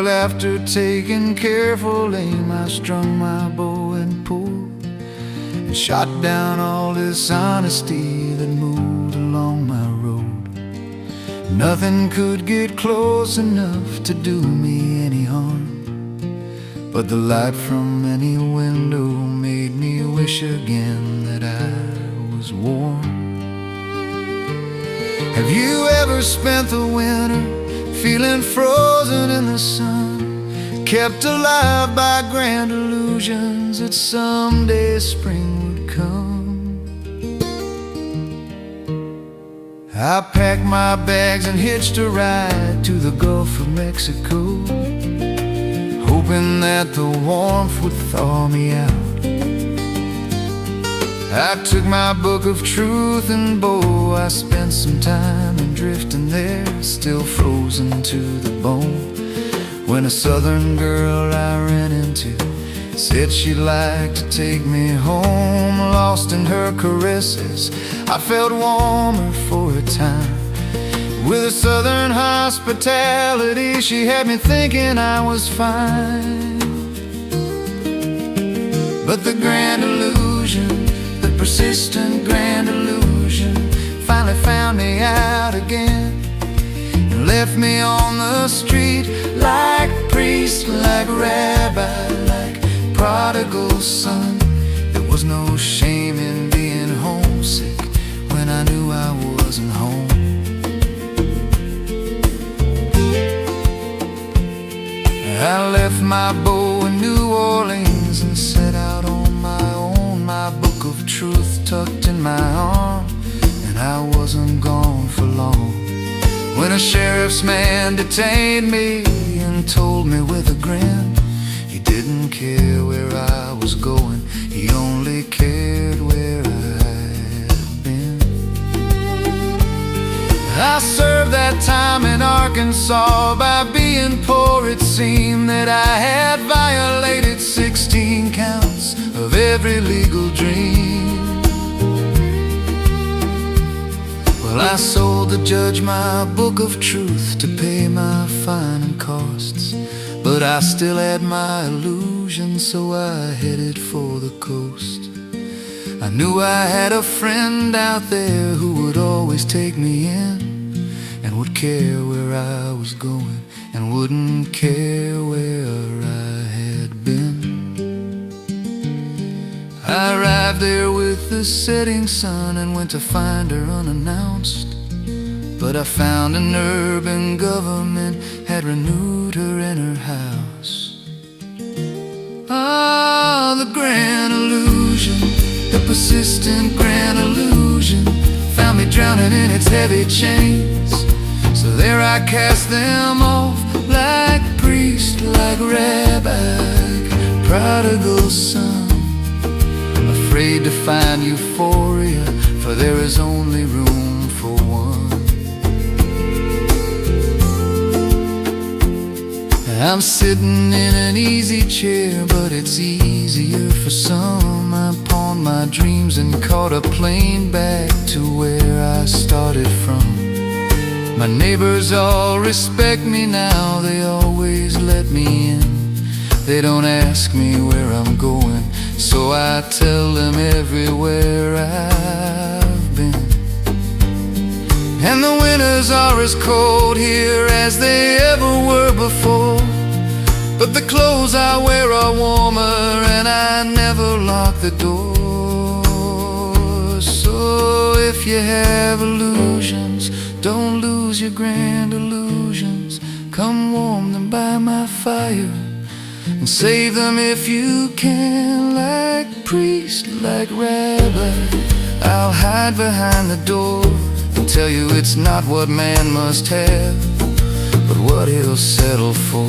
Well, after taking careful aim, I strung my bow and pulled and shot down all dishonesty that moved along my road. Nothing could get close enough to do me any harm, but the light from any window made me wish again that I was warm. Have you ever spent the winter feeling frozen in the sun, kept alive by grand illusions that someday spring would come? I packed my bags and hitched a ride to the Gulf of Mexico, hoping that the warmth would thaw me out. I took my book of truth and bow. I spent some time in drifting there, still frozen to the bone, when a southern girl I ran into said she'd like to take me home. Lost in her caresses, I felt warmer for a time. With her southern hospitality, she had me thinking I was fine. But the grand illusion, the persistent grand illusion, finally found me out again and left me on the street, like priest, like rabbi, like prodigal son. There was no shame in being homesick when I knew I wasn't home. I left my bow in New Orleans and set out on my own, my book of truth tucked in my arm, and I wasn't gone for long when a sheriff's man detained me and told me with a grin he didn't care where I was going, he only cared where I had been. I served that time in Arkansas. By being poor, it seemed that I had violated 16 counts of every legal dream. Well, I sold the judge my book of truth to pay my fine and costs, but I still had my illusions, so I headed for the coast. I knew I had a friend out there who would always take me in, and would care where I was going, and wouldn't care where I had been. I arrived there with the setting sun and went to find her unannounced, but I found an urban government had renewed her in her house. Ah, the grand illusion, the persistent grand illusion, found me drowning in its heavy chains. So there I cast them off, like priest, like rabbi, like prodigal son, afraid to find euphoria, for there is only room for one. I'm sitting in an easy chair, but it's easier for some. I pawned my dreams and caught a plane back to where I started from. My neighbors all respect me now, they always let me in. They don't ask me where I'm going, so I tell them everywhere I've been. And the winters are as cold here as they ever were before, but the clothes I wear are warmer and I never lock the door. So if you have illusions, don't lose your grand illusions. Come warm them by my fire and save them if you can. Like priest, like rabbi, I'll hide behind the door and tell you it's not what man must have, but what he'll settle for.